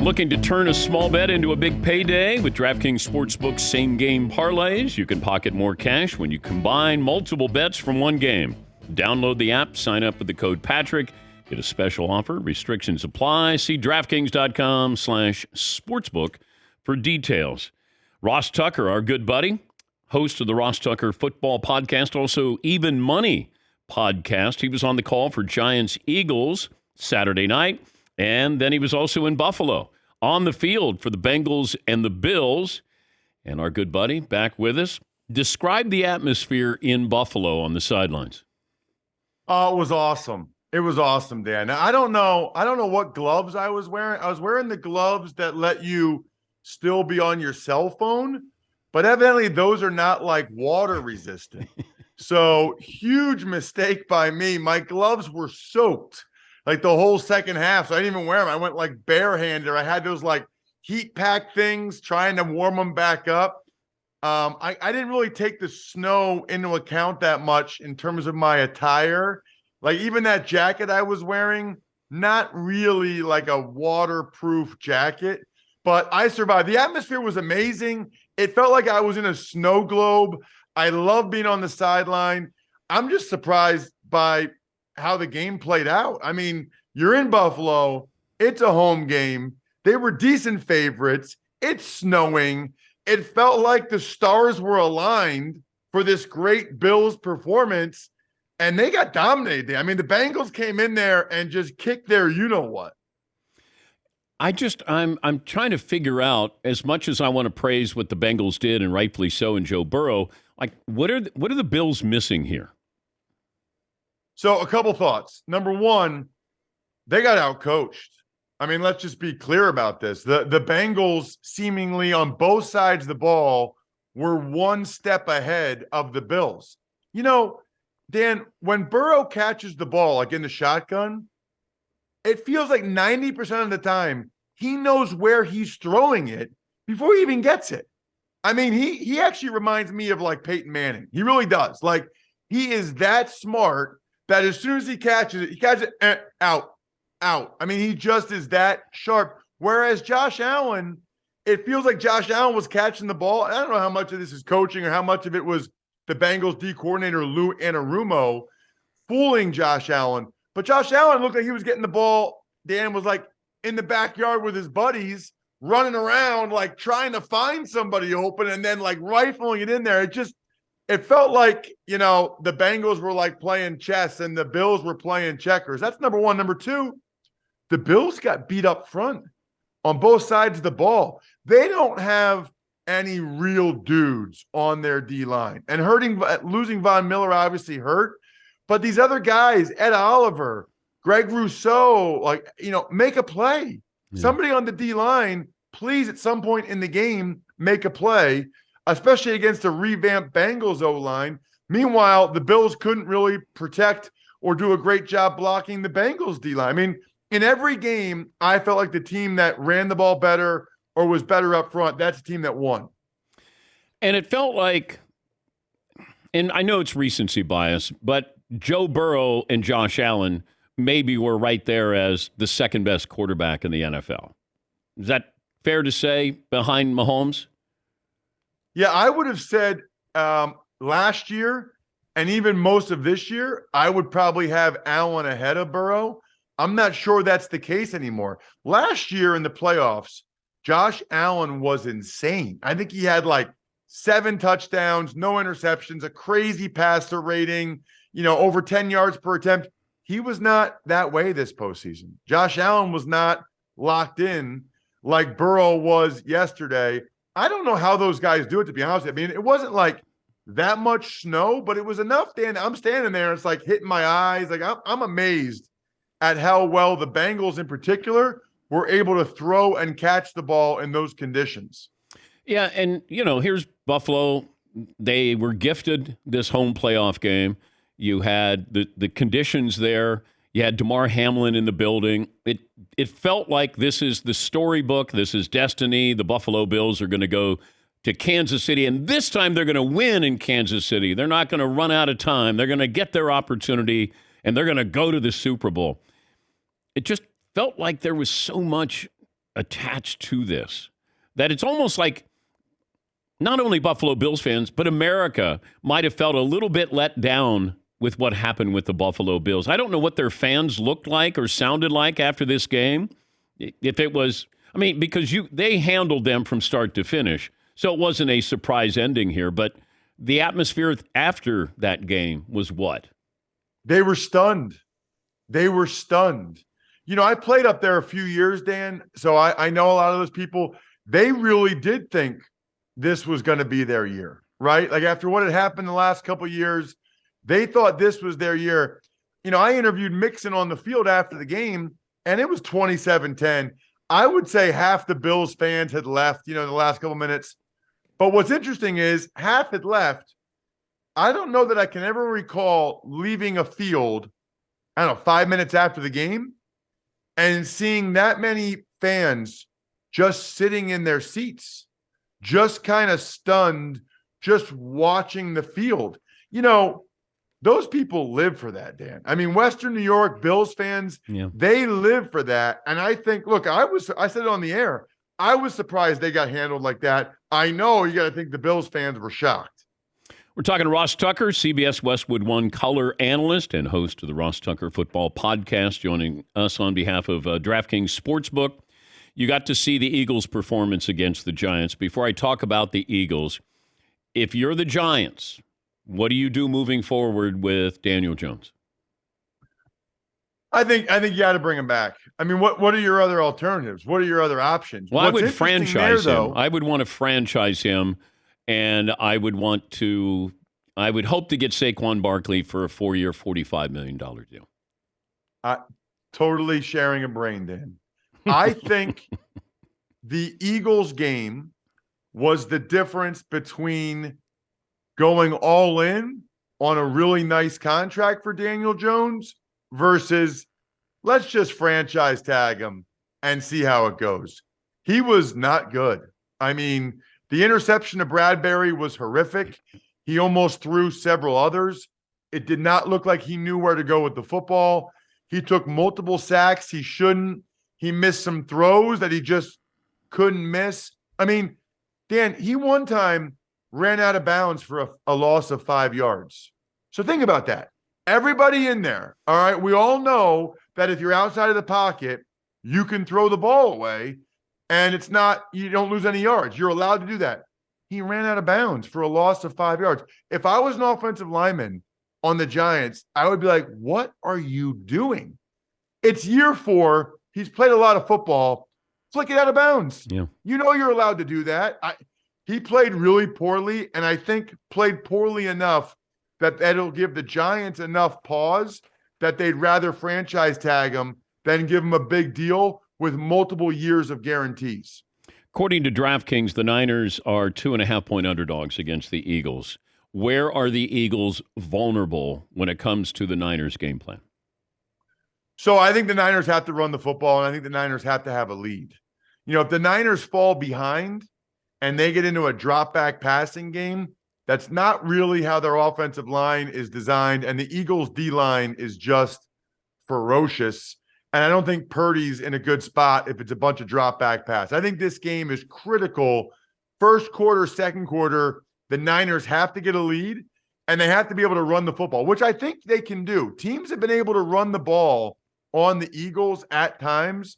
Looking to turn a small bet into a big payday with DraftKings Sportsbook's same-game parlays? You can pocket more cash when you combine multiple bets from one game. Download the app, sign up with the code Patrick, get a special offer. Restrictions apply. See DraftKings.com/sportsbook for details. Ross Tucker, our good buddy, host of the Ross Tucker Football Podcast, also Even Money Podcast. He was on the call for Giants-Eagles Saturday night. And then he was also in Buffalo on the field for the Bengals and the Bills. And our good buddy back with us. Describe the atmosphere in Buffalo on the sidelines. Oh, it was awesome. It was awesome, Dan. Now, I don't know what gloves I was wearing. I was wearing the gloves that let you still be on your cell phone, but evidently those are not like water resistant. So huge mistake by me. My gloves were soaked like the whole second half. So I didn't even wear them. I went like barehanded. I had those like heat pack things trying to warm them back up. I didn't really take the snow into account that much in terms of my attire. Like even that jacket I was wearing, not really like a waterproof jacket, but I survived. The atmosphere was amazing. It felt like I was in a snow globe. I love being on the sideline. I'm just surprised by how the game played out. I mean, you're in Buffalo. It's a home game. They were decent favorites. It's snowing. It felt like the stars were aligned for this great Bills performance, and they got dominated. I mean, the Bengals came in there and just kicked their you-know-what. I'm trying to figure out, as much as I want to praise what the Bengals did, and rightfully so, and Joe Burrow, like what are the Bills missing here? So a couple thoughts. Number one, they got outcoached. I mean, let's just be clear about this. The Bengals seemingly on both sides of the ball were one step ahead of the Bills. You know, Dan, when Burrow catches the ball, like in the shotgun, it feels like 90% of the time he knows where he's throwing it before he even gets it. I mean, he actually reminds me of like Peyton Manning. He really does. Like he is that smart that as soon as he catches it, out. I mean, he just is that sharp. Whereas Josh Allen, it feels like Josh Allen was catching the ball. I don't know how much of this is coaching or how much of it was the Bengals D coordinator, Lou Anarumo, fooling Josh Allen. But Josh Allen looked like he was getting the ball. Dan was like in the backyard with his buddies, running around, like trying to find somebody open and then like rifling it in there. It felt like, you know, the Bengals were like playing chess and the Bills were playing checkers. That's number one. Number two, the Bills got beat up front on both sides of the ball. They don't have any real dudes on their D-line. And losing Von Miller obviously hurt. But these other guys, Ed Oliver, Greg Rousseau, like, you know, make a play. Yeah. Somebody on the D-line, please, at some point in the game, make a play, especially against a revamped Bengals O-line. Meanwhile, the Bills couldn't really protect or do a great job blocking the Bengals D-line. I mean, in every game, I felt like the team that ran the ball better or was better up front, that's the team that won. And it felt like, and I know it's recency bias, but Joe Burrow and Josh Allen maybe were right there as the second best quarterback in the NFL. Is that fair to say behind Mahomes? Yeah, I would have said last year and even most of this year, I would probably have Allen ahead of Burrow. I'm not sure that's the case anymore. Last year in the playoffs, Josh Allen was insane. I think he had like 7 touchdowns, no interceptions, a crazy passer rating, you know, over 10 yards per attempt. He was not that way this postseason. Josh Allen was not locked in like Burrow was yesterday. I don't know how those guys do it, to be honest. I mean, it wasn't like that much snow, but it was enough, Dan. I'm standing there. It's like hitting my eyes. Like I'm amazed at how well the Bengals in particular were able to throw and catch the ball in those conditions. Yeah, and, you know, here's Buffalo. They were gifted this home playoff game. You had the conditions there. You had Damar Hamlin in the building. It felt like this is the storybook. This is destiny. The Buffalo Bills are going to go to Kansas City, and this time they're going to win in Kansas City. They're not going to run out of time. They're going to get their opportunity, and they're going to go to the Super Bowl. It just felt like there was so much attached to this that it's almost like not only Buffalo Bills fans, but America might have felt a little bit let down with what happened with the Buffalo Bills. I don't know what their fans looked like or sounded like after this game. If it was, I mean, because they handled them from start to finish. So it wasn't a surprise ending here, but the atmosphere after that game was what? They were stunned. They were stunned. I played up there a few years, Dan, so I know a lot of those people. They really did think this was going to be their year, right? Like after what had happened the last couple of years, they thought this was their year. I interviewed Mixon on the field after the game, and it was 27-10. I would say half the Bills fans had left, in the last couple of minutes. But what's interesting is half had left. I don't know that I can ever recall leaving a field, 5 minutes after the game and seeing that many fans just sitting in their seats, just kind of stunned, just watching the field. Those people live for that, Dan. I mean, Western New York Bills fans, They live for that. And I think, look, I said it on the air. I was surprised they got handled like that. I know you got to think the Bills fans were shocked. We're talking to Ross Tucker, CBS Westwood One color analyst and host of the Ross Tucker Football Podcast, joining us on behalf of DraftKings Sportsbook. You got to see the Eagles' performance against the Giants. Before I talk about the Eagles, if you're the Giants, what do you do moving forward with Daniel Jones? I think you got to bring him back. I mean, what are your other alternatives? What are your other options? Well, I would franchise him. I would want to franchise him, and I would hope to get Saquon Barkley for a 4-year, $45 million deal. Totally sharing a brain, Dan. I think the Eagles game was the difference between going all in on a really nice contract for Daniel Jones versus let's just franchise tag him and see how it goes. He was not good. I mean, the interception to Bradbury was horrific. He almost threw several others. It did not look like he knew where to go with the football. He took multiple sacks he shouldn't. He missed some throws that he just couldn't miss. I mean, Dan, he one time ran out of bounds for a loss of 5 yards. So think about that. Everybody in there, all right, we all know that if you're outside of the pocket, you can throw the ball away and you don't lose any yards. You're allowed to do that. He ran out of bounds for a loss of 5 yards. If I was an offensive lineman on the Giants, I would be like, what are you doing? It's year 4. He's played a lot of football. Flick it out of bounds. Yeah. You're allowed to do that. He played really poorly, and I think played poorly enough that it'll give the Giants enough pause that they'd rather franchise tag him than give him a big deal with multiple years of guarantees. According to DraftKings, the Niners are 2.5-point underdogs against the Eagles. Where are the Eagles vulnerable when it comes to the Niners game plan? So I think the Niners have to run the football, and I think the Niners have to have a lead. If the Niners fall behind and they get into a drop-back passing game, that's not really how their offensive line is designed, and the Eagles' D-line is just ferocious. And I don't think Purdy's in a good spot if it's a bunch of drop-back pass. I think this game is critical. First quarter, second quarter, the Niners have to get a lead, and they have to be able to run the football, which I think they can do. Teams have been able to run the ball on the Eagles at times.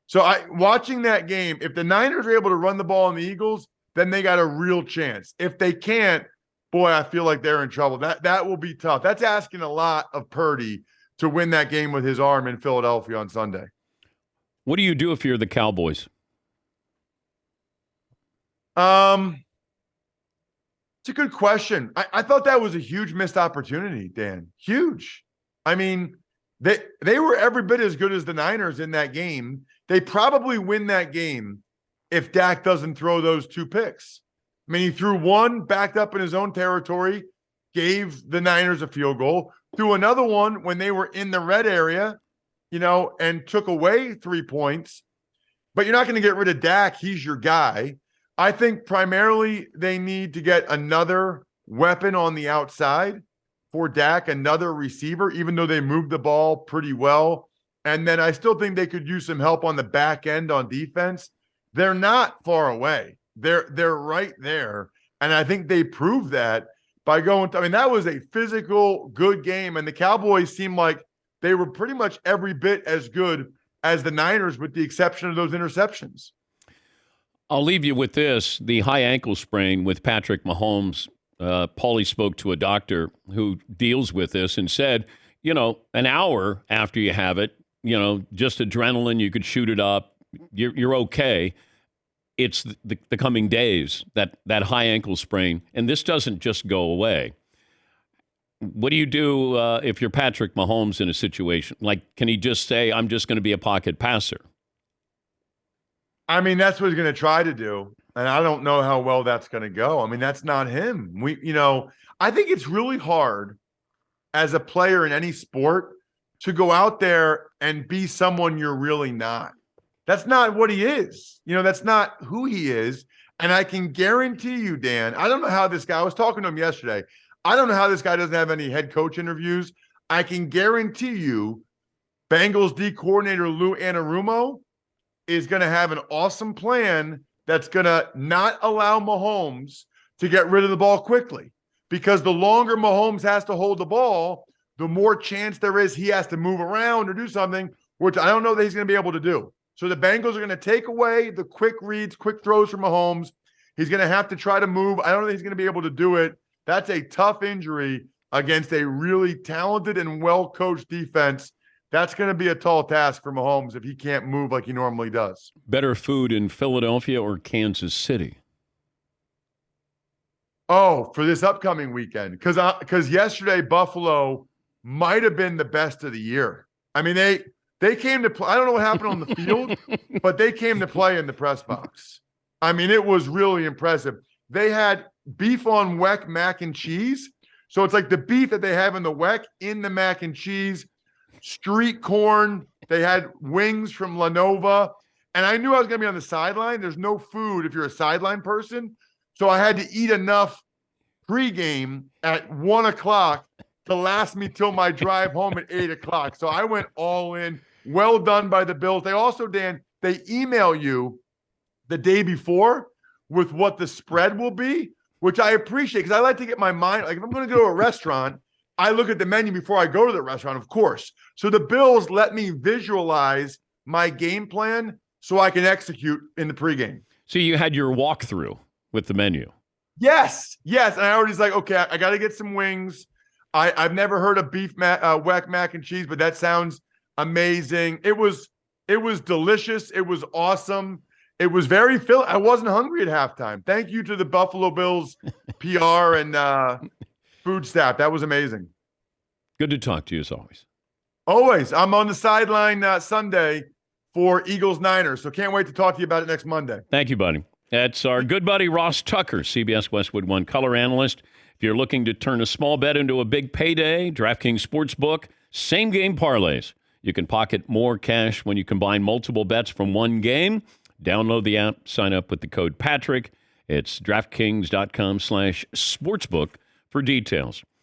So watching that game, if the Niners are able to run the ball on the Eagles, then they got a real chance. If they can't, boy, I feel like they're in trouble. That will be tough. That's asking a lot of Purdy to win that game with his arm in Philadelphia on Sunday. What do you do if you're the Cowboys? It's a good question. I thought that was a huge missed opportunity, Dan. Huge. I mean, they were every bit as good as the Niners in that game. They probably win that game if Dak doesn't throw those 2 picks. I mean, he threw one, backed up in his own territory, gave the Niners a field goal, threw another one when they were in the red area, and took away 3 points. But you're not going to get rid of Dak. He's your guy. I think primarily they need to get another weapon on the outside for Dak, another receiver, even though they moved the ball pretty well And then I still think they could use some help on the back end on defense. They're not far away. They're right there. And I think they proved that by going to, I mean, that was a physical, good game. And the Cowboys seemed like they were pretty much every bit as good as the Niners, with the exception of those interceptions. I'll leave you with this. The high ankle sprain with Patrick Mahomes, Paulie spoke to a doctor who deals with this and said, an hour after you have it, just adrenaline, you could shoot it up, you're okay. It's the coming days, that high ankle sprain, and this doesn't just go away. What do you do if you're Patrick Mahomes in a situation? Like, can he just say, I'm just going to be a pocket passer? I mean, that's what he's going to try to do. And I don't know how well that's going to go. I mean, that's not him. I think it's really hard as a player in any sport to go out there and be someone you're really not. That's not what he is. That's not who he is. And I can guarantee you, Dan, I don't know how this guy, I was talking to him yesterday. I don't know how this guy doesn't have any head coach interviews. I can guarantee you Bengals D coordinator Lou Anarumo is going to have an awesome plan that's going to not allow Mahomes to get rid of the ball quickly. Because the longer Mahomes has to hold the ball, the more chance there is he has to move around or do something, which I don't know that he's going to be able to do. So the Bengals are going to take away the quick reads, quick throws from Mahomes. He's going to have to try to move. I don't think he's going to be able to do it. That's a tough injury against a really talented and well-coached defense. That's going to be a tall task for Mahomes if he can't move like he normally does. Better food in Philadelphia or Kansas City? Oh, for this upcoming weekend. Because yesterday, Buffalo might have been the best of the year. I mean, they came to play. I don't know what happened on the field, but they came to play in the press box. I mean, it was really impressive. They had beef on weck mac and cheese. So it's like the beef that they have in the weck in the mac and cheese, street corn. They had wings from La Nova. And I knew I was going to be on the sideline. There's no food if you're a sideline person. So I had to eat enough pregame at 1 o'clock to last me till my drive home at 8 o'clock. So I went all in. Well done by the Bills. They also, Dan, they email you the day before with what the spread will be, which I appreciate because I like to get my mind. Like if I'm going to go to a restaurant, I look at the menu before I go to the restaurant, of course. So the Bills let me visualize my game plan so I can execute in the pregame. So you had your walkthrough with the menu. Yes. And I already was like, okay, I got to get some wings. I've never heard of beef whack mac and cheese, but that sounds amazing. It was delicious. It was awesome. It was very filling. I wasn't hungry at halftime. Thank you to the Buffalo Bills PR and food staff. That was amazing. Good to talk to you as always. Always. I'm on the sideline Sunday for Eagles-Niners, so can't wait to talk to you about it next Monday. Thank you, buddy. That's our good buddy Ross Tucker, CBS Westwood One color analyst. If you're looking to turn a small bet into a big payday, DraftKings Sportsbook, same game parlays. You can pocket more cash when you combine multiple bets from one game. Download the app, sign up with the code Patrick. It's DraftKings.com/sportsbook for details.